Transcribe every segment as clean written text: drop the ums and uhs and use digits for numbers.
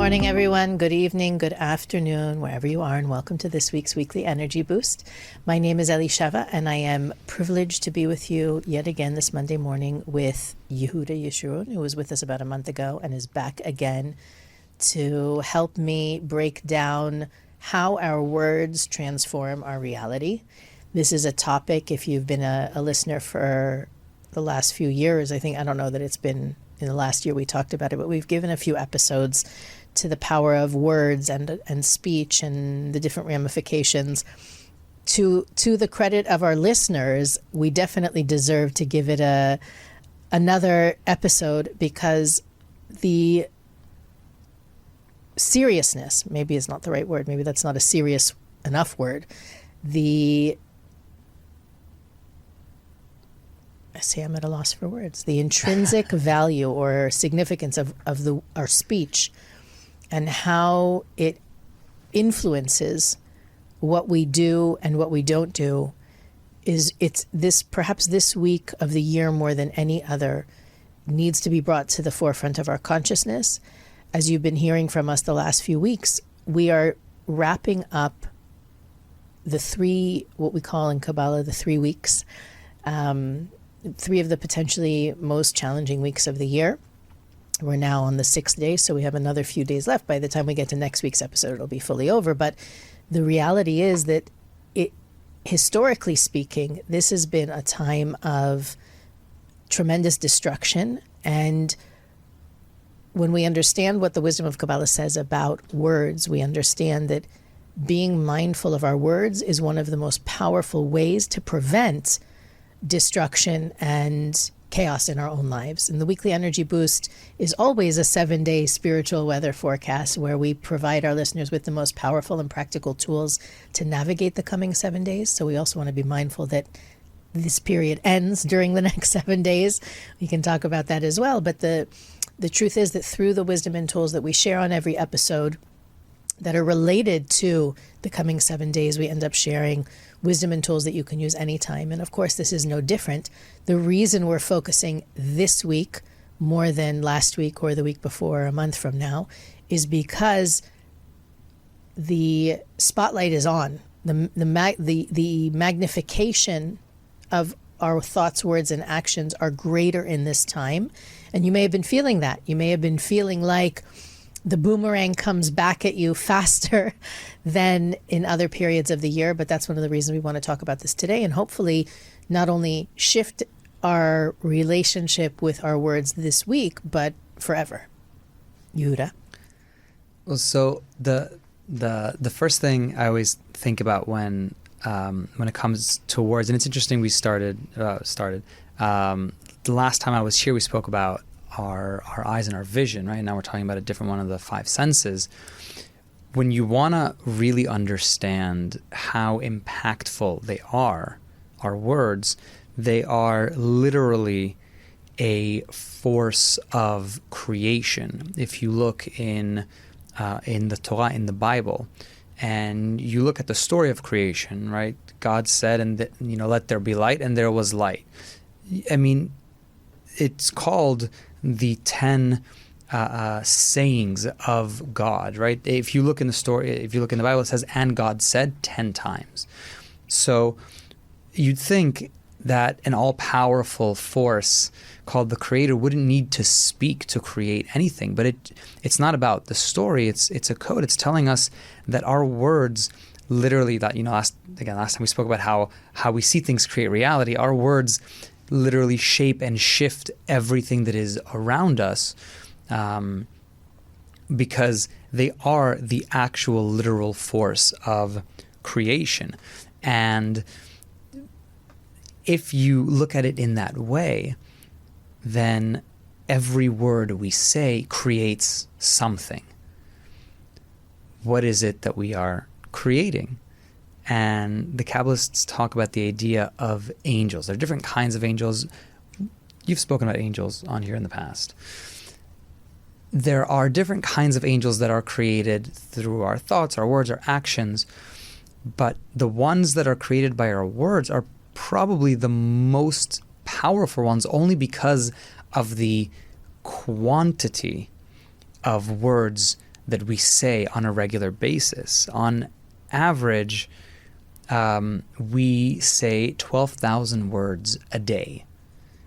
morning, everyone. Good evening, good afternoon, wherever you are, and welcome to this week's Weekly Energy Boost. My name is Elisheva, and I am privileged to be with you yet again this Monday morning with Yehuda Yeshurun, who was with us about a month ago and is back again to help me break down how our words transform our reality. This is a topic, if you've been a listener for the last few years, I don't know that it's been in the last year we talked about it, but we've given a few episodes to the power of words and speech and the different ramifications. To the credit of our listeners, we definitely deserve to give it another episode, because the seriousness, maybe is not the right word, maybe that's not a serious enough word, I'm at a loss for words. The intrinsic value or significance of our speech and how it influences what we do and what we don't do perhaps this week of the year more than any other needs to be brought to the forefront of our consciousness. As you've been hearing from us the last few weeks, we are wrapping up what we call in Kabbalah the 3 weeks. 3 of the potentially most challenging weeks of the year. We're now on the 6th day, so we have another few days left. By the time we get to next week's episode, it'll be fully over. But the reality is that historically speaking, this has been a time of tremendous destruction. And when we understand what the wisdom of Kabbalah says about words, we understand that being mindful of our words is one of the most powerful ways to prevent destruction and chaos in our own lives. And the Weekly Energy Boost is always a 7-day spiritual weather forecast where we provide our listeners with the most powerful and practical tools to navigate the coming 7 days. So we also want to be mindful that this period ends during the next 7 days. We can talk about that as well. But the truth is that through the wisdom and tools that we share on every episode that are related to the coming 7 days, we end up sharing wisdom and tools that you can use anytime. And of course, this is no different. The reason we're focusing this week more than last week or the week before or a month from now is because the spotlight is on. The magnification of our thoughts, words, and actions are greater in this time. And you may have been feeling that. You may have been feeling like the boomerang comes back at you faster than in other periods of the year. But that's one of the reasons we want to talk about this today, and hopefully not only shift our relationship with our words this week, but forever. Yehuda? Well, so the first thing I always think about when it comes to words, and it's interesting we started. The last time I was here, we spoke about our eyes and our vision, right? Now we're talking about a different one of the 5 senses. When you want to really understand how impactful they are, our words, they are literally a force of creation. If you look in the Torah, in the Bible, and you look at the story of creation, right? God said, let there be light, and there was light. I mean, it's called the 10 sayings of God, right? If you look in the story, if you look in the Bible, it says, and God said 10 times. So you'd think that an all-powerful force called the Creator wouldn't need to speak to create anything, but it's not about the story. It's a code. It's telling us that our words literally, that last time we spoke about how we see things create reality. Our words literally shape and shift everything that is around us, because they are the actual literal force of creation. And if you look at it in that way, then every word we say creates something. What is it that we are creating? And the Kabbalists talk about the idea of angels. There are different kinds of angels. You've spoken about angels on here in the past. There are different kinds of angels that are created through our thoughts, our words, our actions. But the ones that are created by our words are probably the most powerful ones, only because of the quantity of words that we say on a regular basis. On average, we say 12,000 words a day.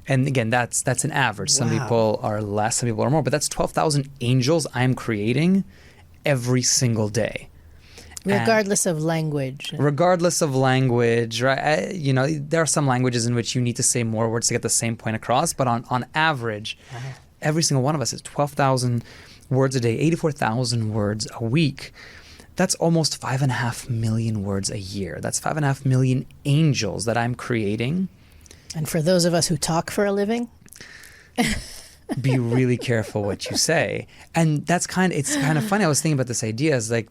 And again, that's an average. Some people are less, some people are more, but that's 12,000 angels I'm creating every single day. Regardless of language. Regardless of language, right? There are some languages in which you need to say more words to get the same point across, but on average, every single one of us is 12,000 words a day, 84,000 words a week. That's almost 5.5 million words a year. That's 5.5 million angels that I'm creating. And for those of us who talk for a living, be really careful what you say. And it's kind of funny. I was thinking about this idea is like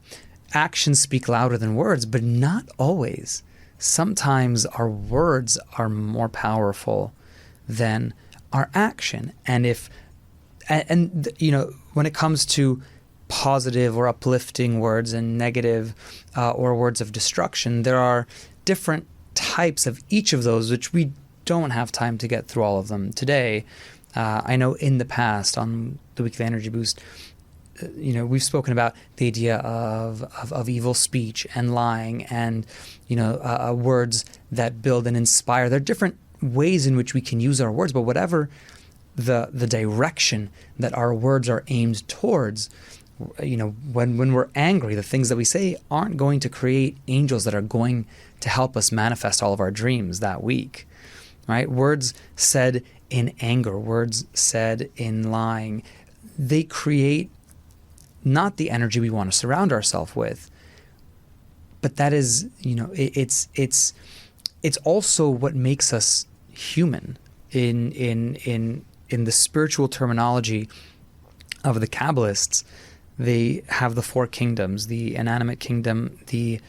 actions speak louder than words, but not always. Sometimes our words are more powerful than our action. And when it comes to positive or uplifting words and negative or words of destruction, there are different types of each of those, which we don't have time to get through all of them today. I know in the past on the Weekly Energy Boost, we've spoken about the idea of evil speech and lying and, words that build and inspire. There are different ways in which we can use our words, but whatever the direction that our words are aimed towards, when we're angry, the things that we say aren't going to create angels that are going to help us manifest all of our dreams that week, right? Words said in anger, words said in lying, they create not the energy we want to surround ourselves with, but that is, it's also what makes us human. In the spiritual terminology of the Kabbalists, they have the four kingdoms: the inanimate kingdom, the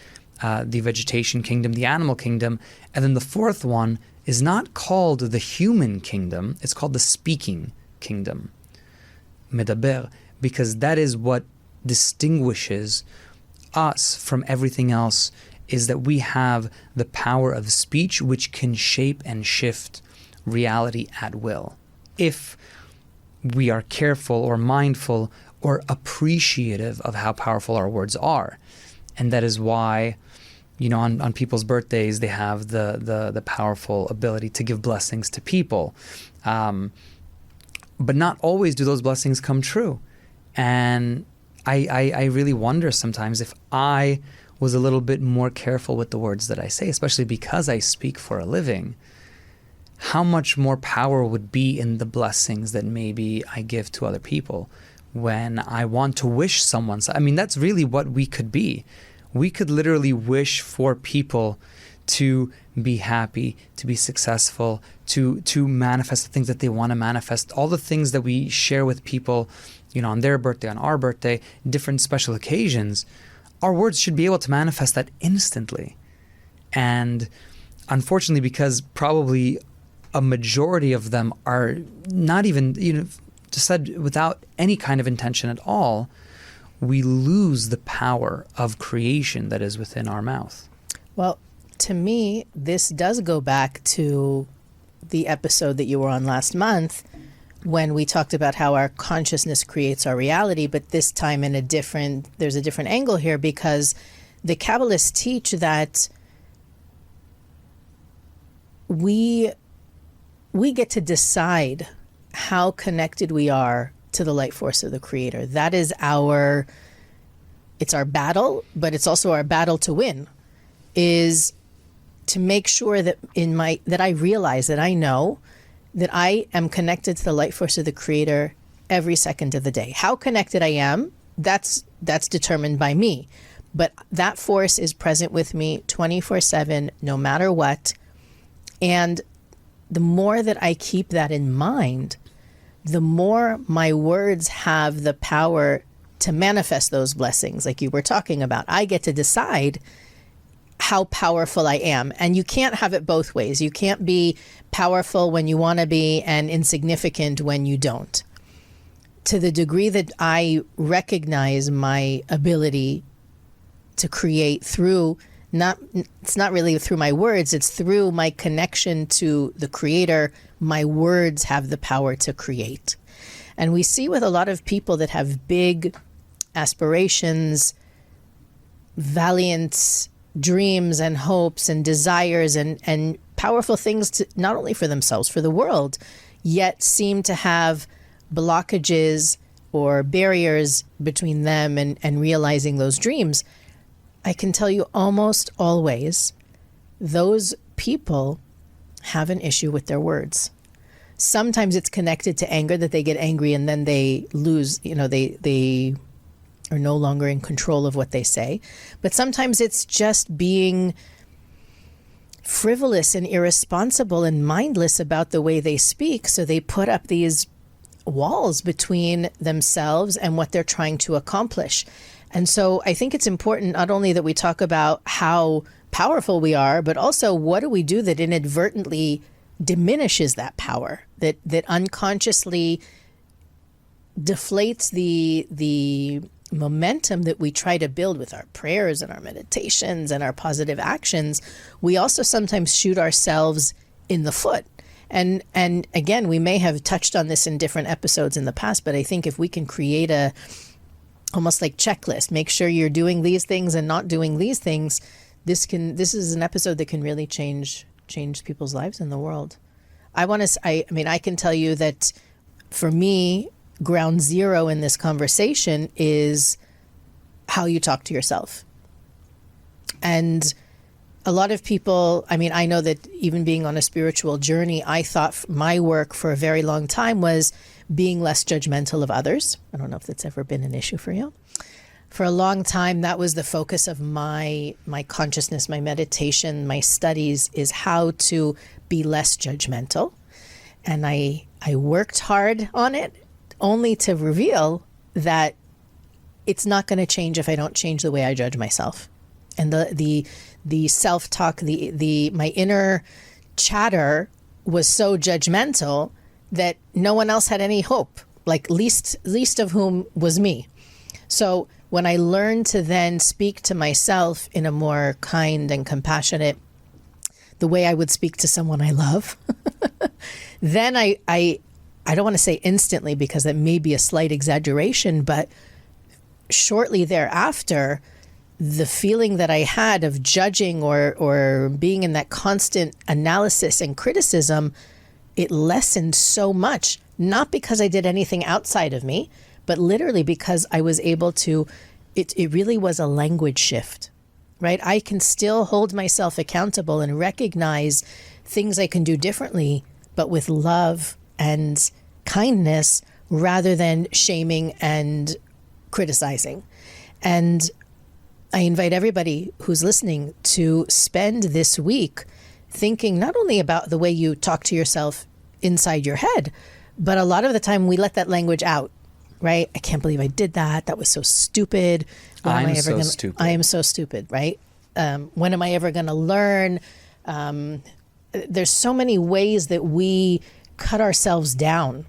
vegetation kingdom, the animal kingdom, and then the fourth one is not called the human kingdom, it's called the speaking kingdom, medaber, because that is what distinguishes us from everything else, is that we have the power of speech which can shape and shift reality at will, if we are careful or mindful or appreciative of how powerful our words are. And that is why on people's birthdays, they have the powerful ability to give blessings to people. But not always do those blessings come true. And I really wonder sometimes if I was a little bit more careful with the words that I say, especially because I speak for a living, how much more power would be in the blessings that maybe I give to other people when I want to wish someone. I mean, that's really what we could be. We could literally wish for people to be happy, to be successful, to manifest the things that they want to manifest, all the things that we share with people, on their birthday, on our birthday, different special occasions. Our words should be able to manifest that instantly. And unfortunately, because probably a majority of them are not even, just said without any kind of intention at all, we lose the power of creation that is within our mouth. Well, to me, this does go back to the episode that you were on last month when we talked about how our consciousness creates our reality, but this time there's a different angle here, because the Kabbalists teach that we get to decide how connected we are to the light force of the Creator. That is it's our battle, but it's also our battle to win, is to make sure that that I realize, that I know that I am connected to the light force of the Creator every second of the day. How connected I am, that's determined by me. But that force is present with me 24/7, no matter what. And the more that I keep that in mind, the more my words have the power to manifest those blessings, like you were talking about. I get to decide how powerful I am. And you can't have it both ways. You can't be powerful when you want to be and insignificant when you don't. To the degree that I recognize my ability to create through, it's not really through my words, it's through my connection to the Creator, my words have the power to create. And we see with a lot of people that have big aspirations, valiant dreams and hopes and desires and powerful things to, not only for themselves, for the world, yet seem to have blockages or barriers between them and realizing those dreams, I can tell you almost always those people have an issue with their words. Sometimes it's connected to anger, that they get angry and then they lose, they are no longer in control of what they say. But sometimes it's just being frivolous and irresponsible and mindless about the way they speak. So they put up these walls between themselves and what they're trying to accomplish. And so I think it's important not only that we talk about how powerful we are, but also what do we do that inadvertently diminishes that power, that unconsciously deflates the momentum that we try to build with our prayers and our meditations and our positive actions. We also sometimes shoot ourselves in the foot. And again, we may have touched on this in different episodes in the past, but I think if we can create a almost like checklist, make sure you're doing these things and not doing these things, this is an episode that can really change people's lives in the world. I can tell you that for me, ground zero in this conversation is how you talk to yourself. And a lot of people, I know that even being on a spiritual journey, I thought my work for a very long time was being less judgmental of others. I don't know if that's ever been an issue for you. For a long time, that was the focus of my consciousness, my meditation, my studies, is how to be less judgmental. And I worked hard on it, only to reveal that it's not going to change if I don't change the way I judge myself. And the self-talk, my inner chatter was so judgmental that no one else had any hope, like least of whom was me. So when I learned to then speak to myself in a more kind and compassionate, the way I would speak to someone I love, then I don't want to say instantly because that may be a slight exaggeration, but shortly thereafter, the feeling that I had of judging or being in that constant analysis and criticism, it lessened so much, not because I did anything outside of me, but literally because I was able to, it really was a language shift, right? I can still hold myself accountable and recognize things I can do differently, but with love and kindness rather than shaming and criticizing. And I invite everybody who's listening to spend this week thinking not only about the way you talk to yourself inside your head, but a lot of the time we let that language out, right? I can't believe I did that. That was so stupid. I am so stupid, right? When am I ever going to learn? There's so many ways that we cut ourselves down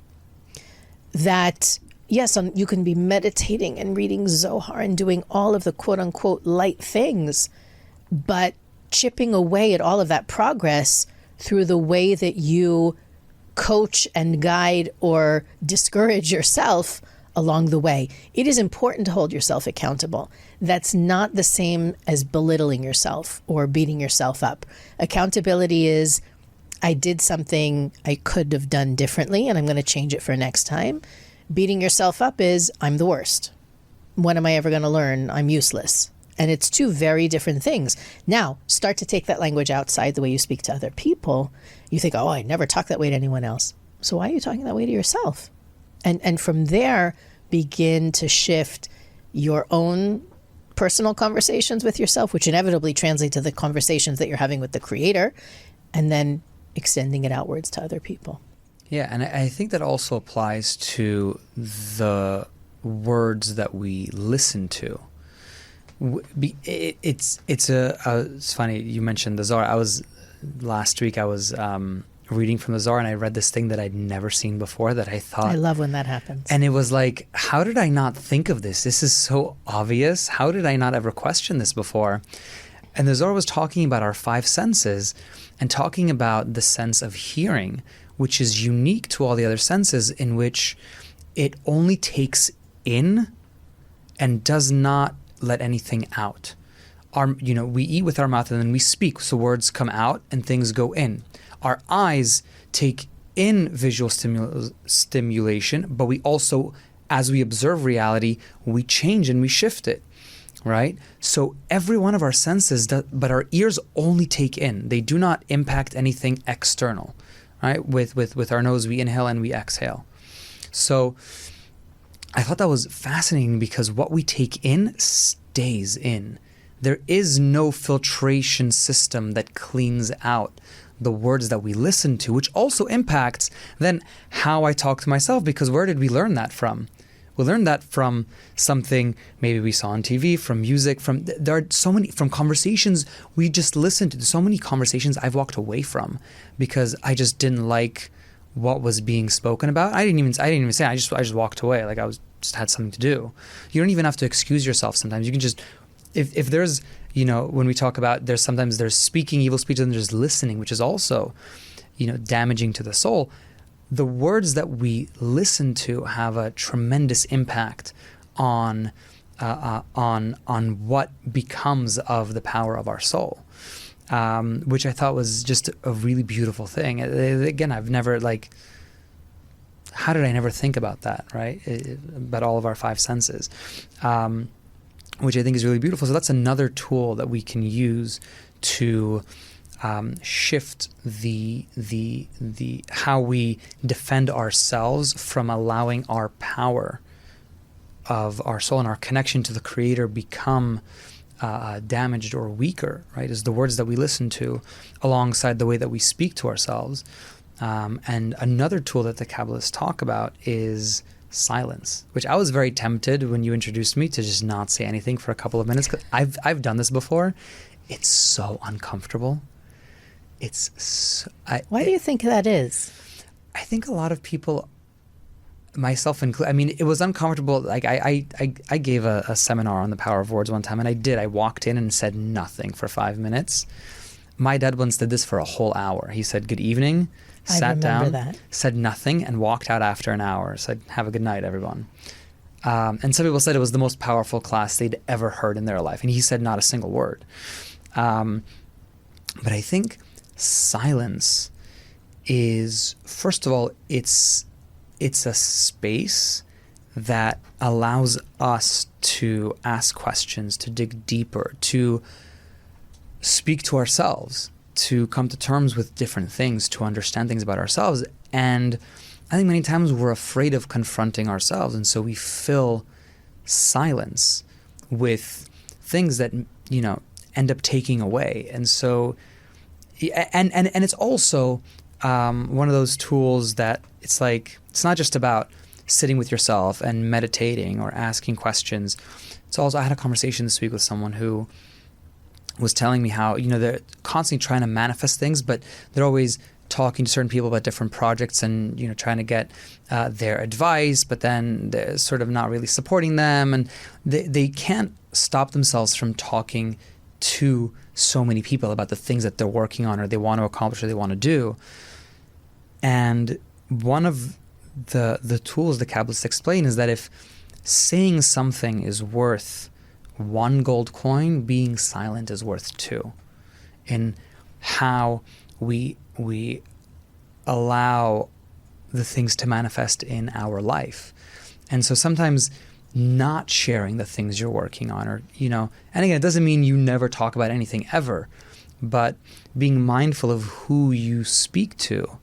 that, yes, you can be meditating and reading Zohar and doing all of the quote unquote light things, but chipping away at all of that progress through the way that you coach and guide or discourage yourself along the way. It is important to hold yourself accountable. That's not the same as belittling yourself or beating yourself up. Accountability is, I did something I could have done differently and I'm going to change it for next time. Beating yourself up is, I'm the worst. When am I ever going to learn? I'm useless. And it's two very different things. Now, start to take that language outside the way you speak to other people. You think, oh, I never talk that way to anyone else. So why are you talking that way to yourself? And from there, begin to shift your own personal conversations with yourself, which inevitably translate to the conversations that you're having with the Creator, and then extending it outwards to other people. Yeah, and I think that also applies to the words that we listen to. It's funny you mentioned the Zohar. Last week I was reading from the Zohar and I read this thing that I'd never seen before that I thought... I love when that happens. And it was like, how did I not think of this? This is so obvious. How did I not ever question this before? And the Zohar was talking about our five senses and talking about the sense of hearing, which is unique to all the other senses, in which it only takes in and does not let anything out. We eat with our mouth and then we speak, so words come out and things go in. Our eyes take in visual stimulation, but we also, as we observe reality, we change and we shift it, right? So every one of our senses, but our ears only take in. They do not impact anything external, right? With our nose, we inhale and we exhale. So I thought that was fascinating because what we take in stays in. There is no filtration system that cleans out the words that we listen to, which also impacts then how I talk to myself, because where did we learn that from? We learned that from something maybe we saw on TV, from music, there are so many, from conversations we just listened to. So many conversations I've walked away from because I just didn't like what was being spoken about. I didn't even say, I just walked away. Like I just had something to do. You don't even have to excuse yourself sometimes. You can just, if there's, when we talk about, there's speaking evil speech and there's listening, which is also, damaging to the soul. The words that we listen to have a tremendous impact on what becomes of the power of our soul, which I thought was just a really beautiful thing. Again, I've never how did I never think about that, right? About all of our five senses. Which I think is really beautiful. So that's another tool that we can use to shift the how we defend ourselves from allowing our power of our soul and our connection to the Creator become damaged or weaker, right? Is the words that we listen to alongside the way that we speak to ourselves. And another tool that the Kabbalists talk about is silence, which I was very tempted when you introduced me to just not say anything for a couple of minutes. 'Cause I've done this before. It's so uncomfortable. Why do you think that is? I think a lot of people, myself included, I mean, it was uncomfortable. Like I gave a seminar on the power of words one time, and I walked in and said nothing for 5 minutes. My dad once did this for a whole hour. He said, "Good evening," sat down, said nothing, and walked out after an hour. Said, "Have a good night, everyone." And some people said it was the most powerful class they'd ever heard in their life. And he said not a single word. But I think silence is, first of all, it's a space that allows us to ask questions, to dig deeper, to speak to ourselves, to come to terms with different things, to understand things about ourselves. And I think many times we're afraid of confronting ourselves, and so we fill silence with things that, end up taking away. And so, and it's also one of those tools that it's not just about sitting with yourself and meditating or asking questions. It's also, I had a conversation this week with someone who was telling me how, they're constantly trying to manifest things, but they're always talking to certain people about different projects and, trying to get their advice, but then they're sort of not really supporting them. And they can't stop themselves from talking to so many people about the things that they're working on or they want to accomplish or they want to do. And one of the tools the Kabbalists explain is that if saying something is worth 1 gold coin, being silent is worth 2. In how we allow the things to manifest in our life. And so sometimes not sharing the things you're working on, or, and again, it doesn't mean you never talk about anything ever, but being mindful of who you speak to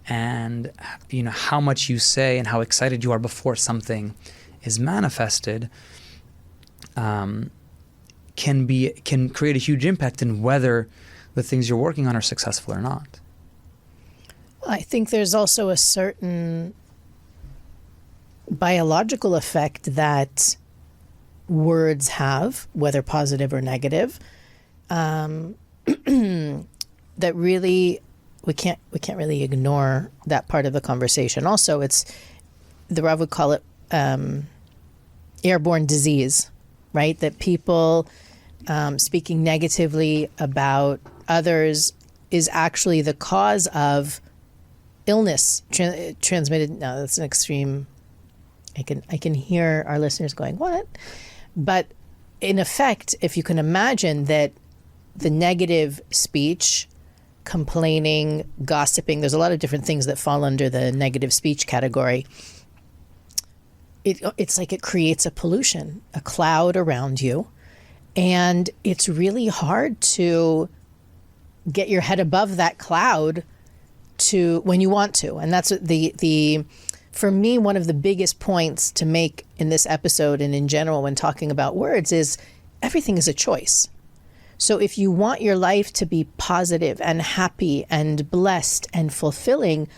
and, how much you say and how excited you are before something is manifested, can create a huge impact in whether the things you're working on are successful or not. I think there's also a certain biological effect that words have, whether positive or negative, that really we can't really ignore that part of the conversation. Also, it's the Rav would call it airborne disease, right? That people speaking negatively about others is actually the cause of illness transmitted. No, that's an extreme. I can hear our listeners going, what? But in effect, if you can imagine that the negative speech, complaining, gossiping, there's a lot of different things that fall under the negative speech category. It's like it creates a pollution, a cloud around you. And it's really hard to get your head above that cloud to when you want to. And that's the for me, one of the biggest points to make in this episode and in general when talking about words is everything is a choice. So if you want your life to be positive and happy and blessed and fulfilling,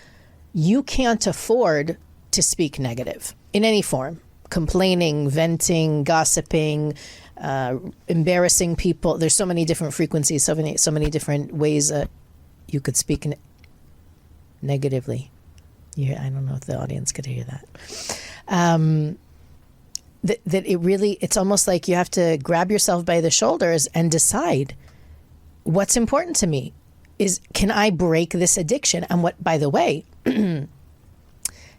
you can't afford to speak negative in any form. Complaining, venting, gossiping, embarrassing people. There's so many different frequencies, so many different ways you could speak negatively. I don't know if the audience could hear that. That it's almost like you have to grab yourself by the shoulders and decide what's important to me. Can I break this addiction? And what, by the way,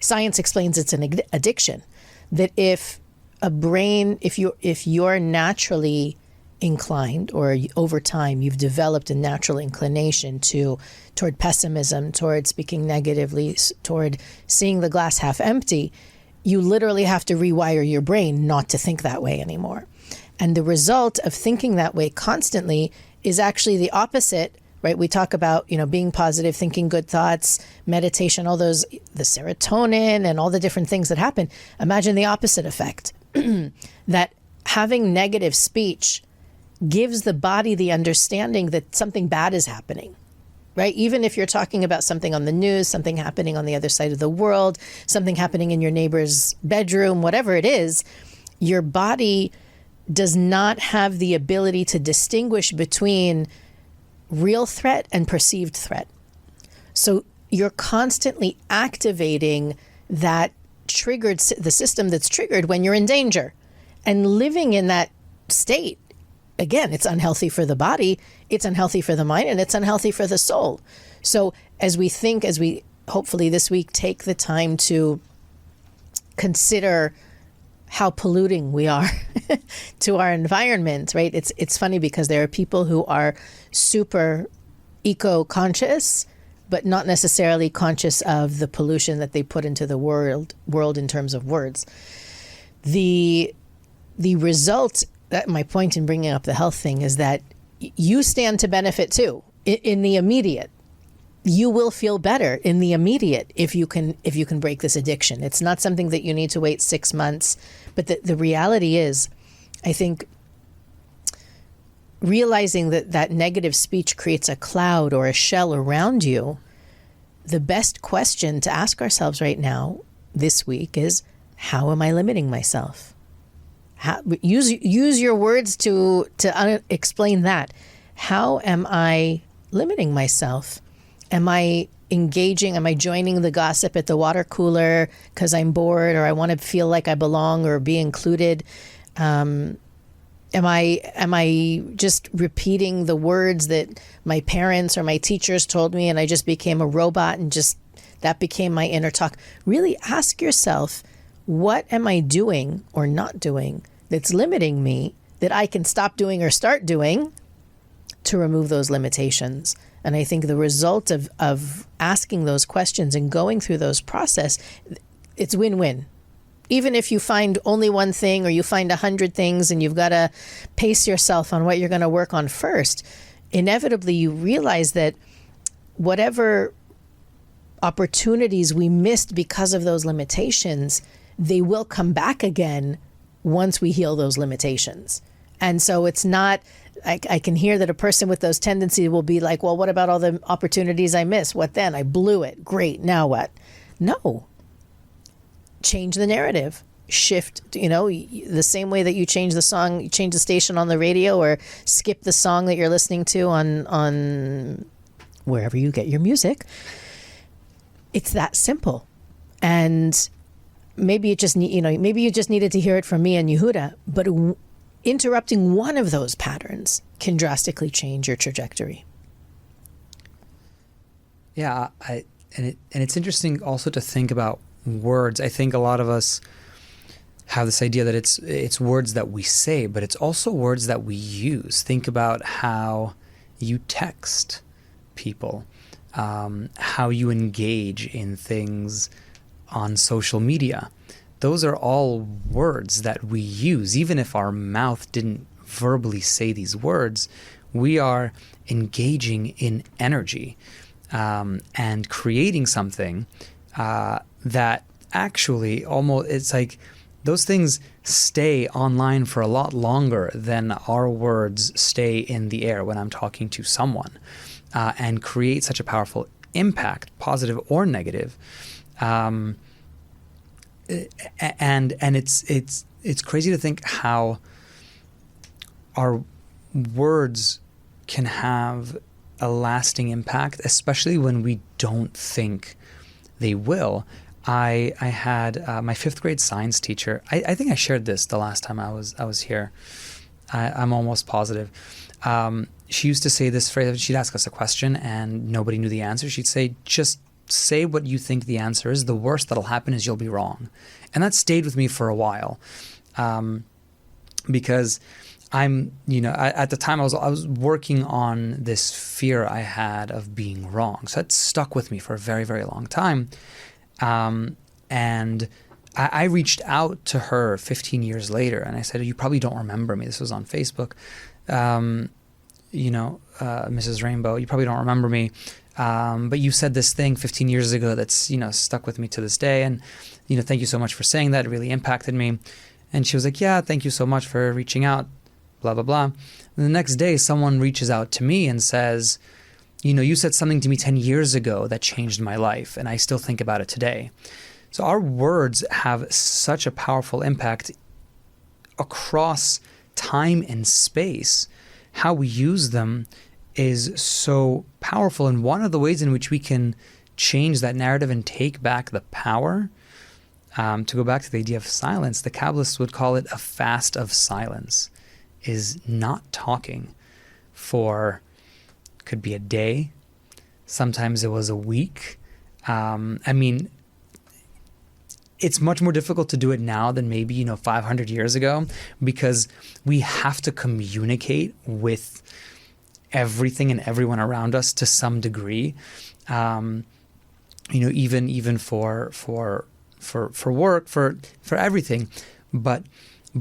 science explains it's an addiction. That if you're naturally inclined, or over time you've developed a natural inclination toward pessimism, toward speaking negatively, toward seeing the glass half empty, you literally have to rewire your brain not to think that way anymore. And the result of thinking that way constantly is actually the opposite, right? We talk about, being positive, thinking good thoughts, meditation, all those, the serotonin and all the different things that happen. Imagine the opposite effect, that having negative speech gives the body the understanding that something bad is happening, right? Even if you're talking about something on the news, something happening on the other side of the world, something happening in your neighbor's bedroom, whatever it is, your body does not have the ability to distinguish between real threat and perceived threat. So you're constantly activating the system that's triggered when you're in danger. And living in that state, again, it's unhealthy for the body, it's unhealthy for the mind, and it's unhealthy for the soul. So as we hopefully this week take the time to consider how polluting we are to our environment, right? It's funny because there are people who are super eco-conscious, but not necessarily conscious of the pollution that they put into the world in terms of words. The result, that my point in bringing up the health thing, is that you stand to benefit too in the immediate. You will feel better in the immediate if you can break this addiction. It's not something that you need to wait 6 months, but the reality is, I think, realizing that negative speech creates a cloud or a shell around you, the best question to ask ourselves right now this week is, how am I limiting myself? Use your words to explain that. How am I limiting myself? Am I engaging? Am I joining the gossip at the water cooler because I'm bored or I want to feel like I belong or be included? Am I just repeating the words that my parents or my teachers told me and I just became a robot and just that became my inner talk? Really ask yourself, what am I doing or not doing that's limiting me that I can stop doing or start doing to remove those limitations? And I think the result of asking those questions and going through those process, it's win-win. Even if you find only one thing or you find 100 things and you've got to pace yourself on what you're going to work on first, inevitably you realize that whatever opportunities we missed because of those limitations, they will come back again once we heal those limitations. And so it's not, I can hear that a person with those tendencies will be like, well, what about all the opportunities I missed? What then? I blew it. Great. Now what? No. Change the narrative. Shift, the same way that you change the song, you change the station on the radio or skip the song that you're listening to on wherever you get your music. It's that simple. And maybe maybe you just needed to hear it from me and Yehuda, but interrupting one of those patterns can drastically change your trajectory. Yeah, and it's interesting also to think about words. I think a lot of us have this idea that it's words that we say, but it's also words that we use. Think about how you text people, how you engage in things on social media. Those are all words that we use. Even if our mouth didn't verbally say these words, we are engaging in energy and creating something that actually almost, it's like those things stay online for a lot longer than our words stay in the air when I'm talking to someone, and create such a powerful impact, positive or negative. And it's crazy to think how our words can have a lasting impact, especially when we don't think they will. I had my 5th grade science teacher. I think I shared this the last time I was here. I'm almost positive. She used to say this phrase. She'd ask us a question and nobody knew the answer. She'd say, just say what you think the answer is. The worst that'll happen is you'll be wrong. And that stayed with me for a while, because at the time I was working on this fear I had of being wrong. So that stuck with me for a very, very long time. And I reached out to her 15 years later and I said, you probably don't remember me. This was on Facebook. Mrs. Rainbow, you probably don't remember me. But you said this thing 15 years ago that's, stuck with me to this day. And, thank you so much for saying that. It really impacted me. And she was like, yeah, thank you so much for reaching out, blah, blah, blah. And the next day, someone reaches out to me and says, you said something to me 10 years ago that changed my life, and I still think about it today. So our words have such a powerful impact across time and space. How we use them is so powerful. And one of the ways in which we can change that narrative and take back the power, to go back to the idea of silence, the Kabbalists would call it a fast of silence, is not talking for, could be a day, sometimes it was a week. It's much more difficult to do it now than maybe, 500 years ago, because we have to communicate with everything and everyone around us to some degree. Even for work, for everything. But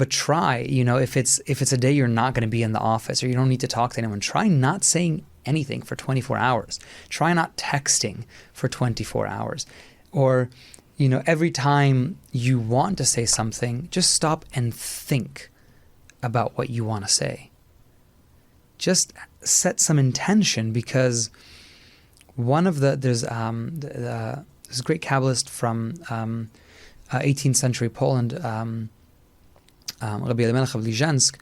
try, if it's a day you're not going to be in the office or you don't need to talk to anyone, try not saying anything for 24 hours. Try not texting for 24 hours. Or, every time you want to say something, just stop and think about what you want to say. Just set some intention, because there's this great Kabbalist from 18th century Poland, Rabbi Elimelech of Lizhensk.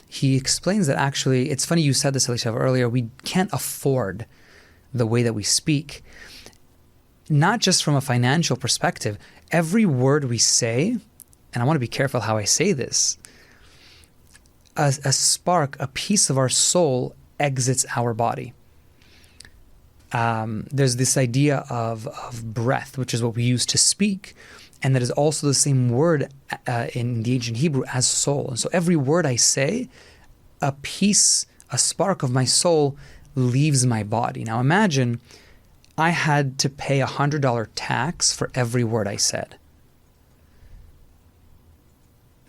He explains that actually, it's funny you said this, Elishav, earlier, we can't afford the way that we speak. Not just from a financial perspective, every word we say, and I want to be careful how I say this, a spark, a piece of our soul exits our body. There's this idea of breath, which is what we use to speak, and that is also the same word in the ancient Hebrew as soul. And so every word I say, a spark of my soul leaves my body. Now imagine I had to pay $100 tax for every word I said.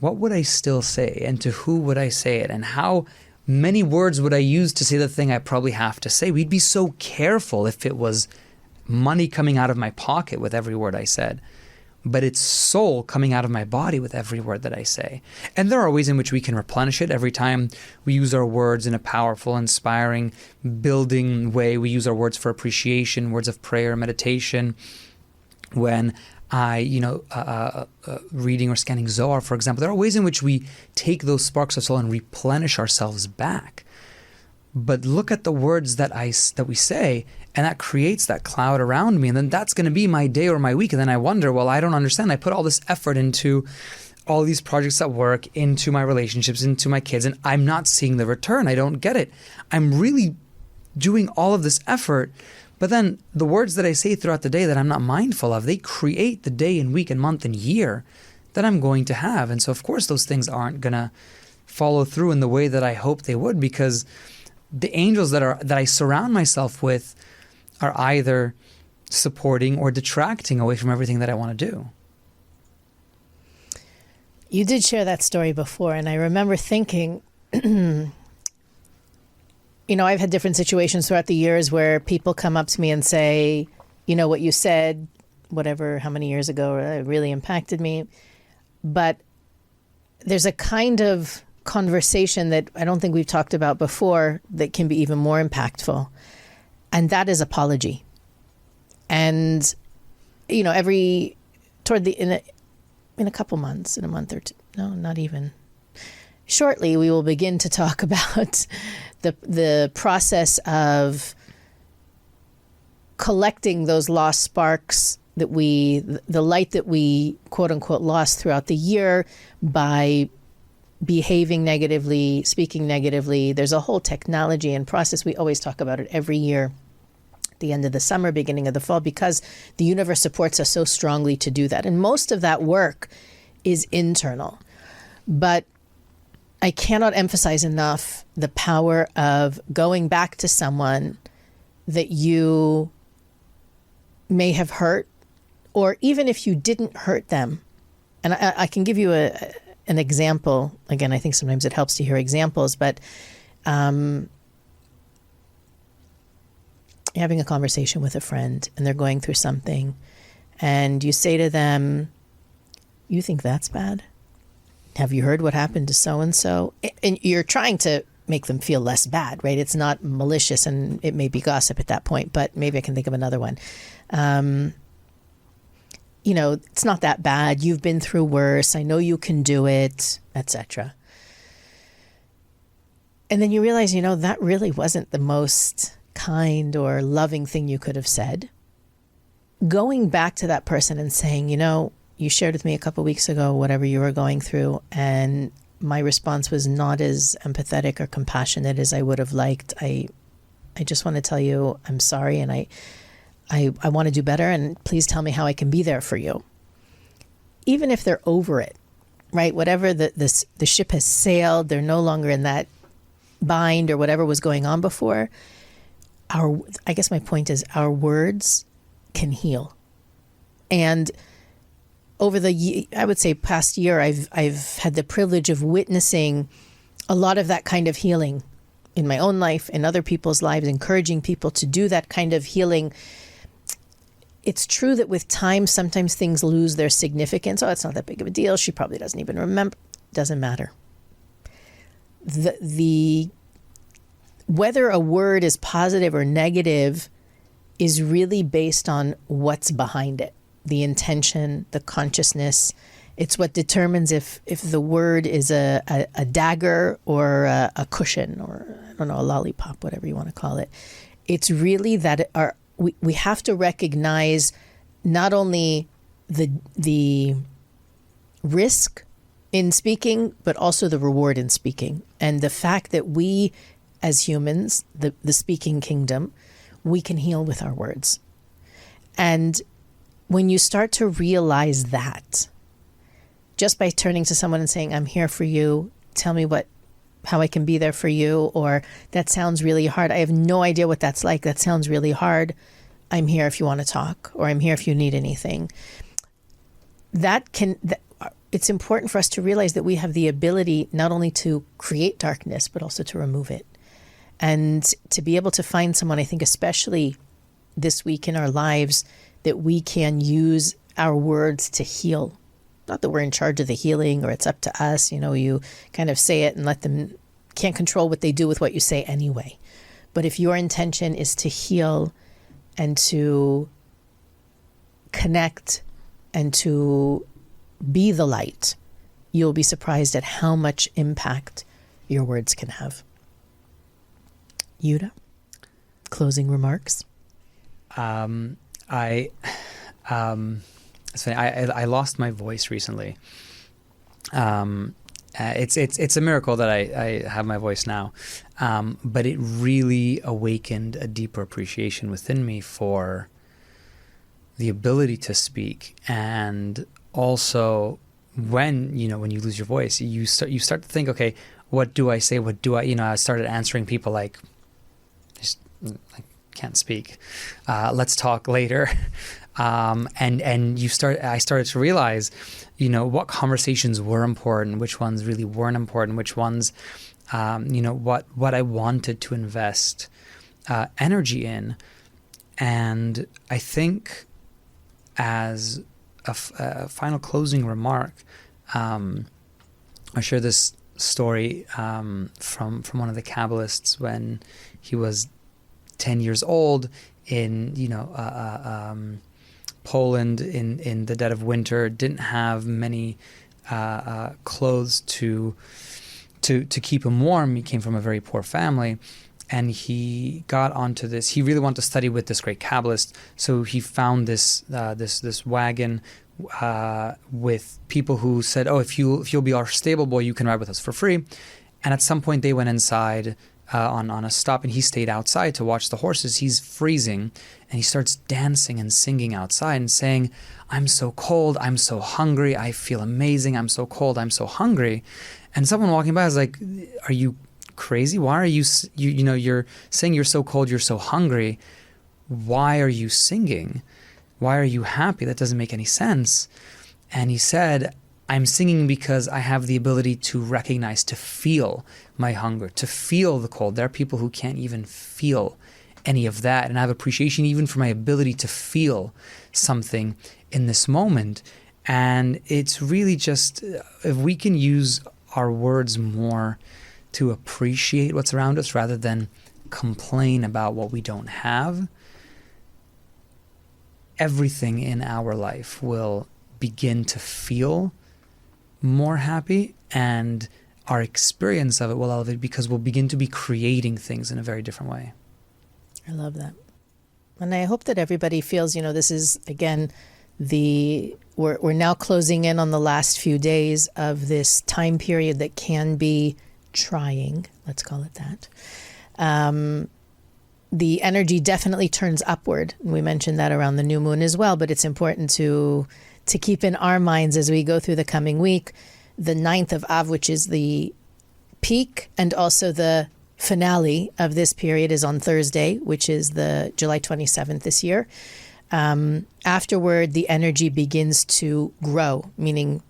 What would I still say, and to who would I say it, and how many words would I use to say the thing I probably have to say? We'd be so careful if it was money coming out of my pocket with every word I said, but it's soul coming out of my body with every word that I say. And there are ways in which we can replenish it. Every time we use our words in a powerful, inspiring, building way, we use our words for appreciation, words of prayer, meditation. When reading or scanning Zohar, for example, there are ways in which we take those sparks of soul and replenish ourselves back. But look at the words that we say, and that creates that cloud around me, and then that's going to be my day or my week. And then I wonder, well, I don't understand. I put all this effort into all these projects at work, into my relationships, into my kids, and I'm not seeing the return. I don't get it. I'm really doing all of this effort, but then the words that I say throughout the day that I'm not mindful of, they create the day and week and month and year that I'm going to have. And so, of course, those things aren't going to follow through in the way that I hope they would, because the angels that I surround myself with are either supporting or detracting away from everything that I want to do. You did share that story before, and I remember thinking, I've had different situations throughout the years where people come up to me and say, what you said, whatever, how many years ago, it really impacted me. But there's a kind of conversation that I don't think we've talked about before that can be even more impactful. And that is apology. And, in a couple months, in a month or two, no, not even. Shortly, we will begin to talk about the process of collecting those lost sparks the light that we quote unquote lost throughout the year by behaving negatively, speaking negatively. There's a whole technology and process. We always talk about it every year at the end of the summer, beginning of the fall, because the universe supports us so strongly to do that. And most of that work is internal. But I cannot emphasize enough the power of going back to someone that you may have hurt, or even if you didn't hurt them. And I can give you an example. Again, I think sometimes it helps to hear examples, but you're having a conversation with a friend and they're going through something, and you say to them, "You think that's bad? Have you heard what happened to so-and-so?" And you're trying to make them feel less bad, right? It's not malicious, and it may be gossip at that point, but maybe I can think of another one. It's not that bad. You've been through worse. I know you can do it, etc. And then you realize, that really wasn't the most kind or loving thing you could have said. Going back to that person and saying, you shared with me a couple of weeks ago whatever you were going through, and my response was not as empathetic or compassionate as I would have liked. I just want to tell you I'm sorry, and I want to do better, and please tell me how I can be there for you. Even if they're over it, right? Whatever the ship has sailed, they're no longer in that bind or whatever was going on before. I guess my point is our words can heal. And over I would say past year, I've had the privilege of witnessing a lot of that kind of healing in my own life, in other people's lives, encouraging people to do that kind of healing. It's true that with time, sometimes things lose their significance. Oh, it's not that big of a deal. She probably doesn't even remember. Doesn't matter. Whether a word is positive or negative is really based on what's behind it. The intention, the consciousness. It's what determines if the word is a dagger or a cushion, or I don't know, a lollipop, whatever you want to call it. It's really that we have to recognize not only the risk in speaking, but also the reward in speaking. And the fact that we, as humans, the speaking kingdom, we can heal with our words. And when you start to realize that, just by turning to someone and saying, "I'm here for you, tell me how I can be there for you," or "That sounds really hard. I have no idea what that's like. That sounds really hard. I'm here if you want to talk," or "I'm here if you need anything." It's important for us to realize that we have the ability not only to create darkness, but also to remove it. And to be able to find someone, I think especially this week in our lives, that we can use our words to heal. Not that we're in charge of the healing or it's up to us. You kind of say it and let them, can't control what they do with what you say anyway. But if your intention is to heal and to connect and to be the light, you'll be surprised at how much impact your words can have. Yehuda, closing remarks? It's funny. I lost my voice recently. It's a miracle that I have my voice now, but it really awakened a deeper appreciation within me for the ability to speak, and also when you lose your voice, you start to think, okay, what do I say? What do I started answering people like, I can't speak. Let's talk later. And I started to realize, what conversations were important, which ones really weren't important, which ones, what I wanted to invest energy in. And I think as a final closing remark, I share this story from one of the Kabbalists when he was 10 years old in Poland in the dead of winter, didn't have many clothes to keep him warm. He came from a very poor family, and he got onto this. He really wanted to study with this great Kabbalist, so he found this wagon with people who said, "Oh, if you'll be our stable boy, you can ride with us for free." And at some point, they went inside on a stop, and he stayed outside to watch the horses. He's freezing, and he starts dancing and singing outside and saying, "I'm so cold, I'm so hungry, I feel amazing, I'm so cold, I'm so hungry." And someone walking by is like, "Are you crazy? Why are you you're saying you're so cold, you're so hungry? Why are you singing? Why are you happy? That doesn't make any sense." And he said, "I'm singing because I have the ability to recognize, to feel my hunger, to feel the cold. There are people who can't even feel any of that. And I have appreciation even for my ability to feel something in this moment." And it's really just, if we can use our words more to appreciate what's around us rather than complain about what we don't have, everything in our life will begin to feel more happy, and our experience of it will elevate because we'll begin to be creating things in a very different way. I love that. And I hope that everybody feels, this is, again, we're now closing in on the last few days of this time period that can be trying, let's call it that. The energy definitely turns upward. We mentioned that around the new moon as well, but it's important to keep in our minds as we go through the coming week, the 9th of Av, which is the peak, and also the finale of this period is on Thursday, which is the July 27th this year. Afterward, the energy begins to grow, meaning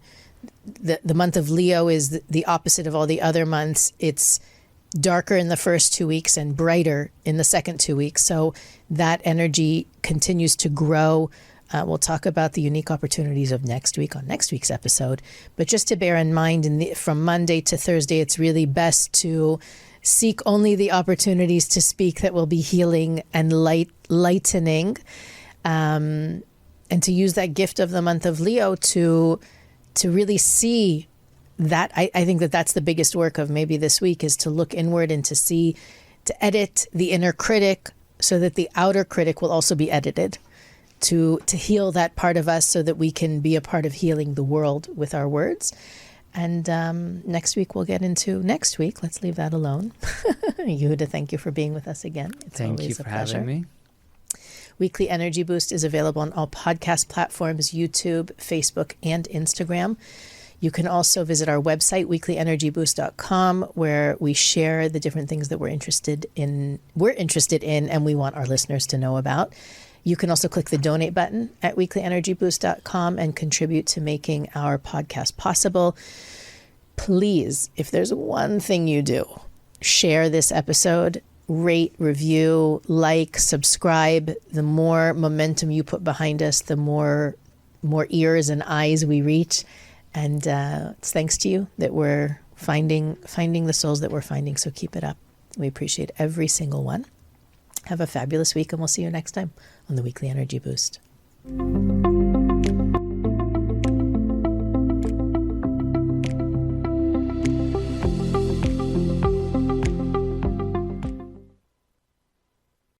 the month of Leo is the opposite of all the other months. It's darker in the first 2 weeks and brighter in the second 2 weeks. So that energy continues to grow. We'll talk about the unique opportunities of next week on next week's episode. But just to bear in mind, from Monday to Thursday, it's really best to seek only the opportunities to speak that will be healing and lightening, and to use that gift of the month of Leo to really see that. I think that's the biggest work of maybe this week, is to look inward and to edit the inner critic so that the outer critic will also be edited, to heal that part of us so that we can be a part of healing the world with our words. And next week we'll get into next week. Let's leave that alone. Yehuda, thank you for being with us again. It's Thank always you for a pleasure. having me. Weekly Energy Boost is available on all podcast platforms, YouTube, Facebook, and Instagram. You can also visit our website, weeklyenergyboost.com, where we share the different things that we're interested in, and we want our listeners to know about. You can also click the donate button at weeklyenergyboost.com and contribute to making our podcast possible. Please, if there's one thing you do, share this episode, rate, review, like, subscribe. The more momentum you put behind us, the more ears and eyes we reach. And it's thanks to you that we're finding the souls that we're finding. So keep it up. We appreciate every single one. Have a fabulous week, and we'll see you next time on the Weekly Energy Boost.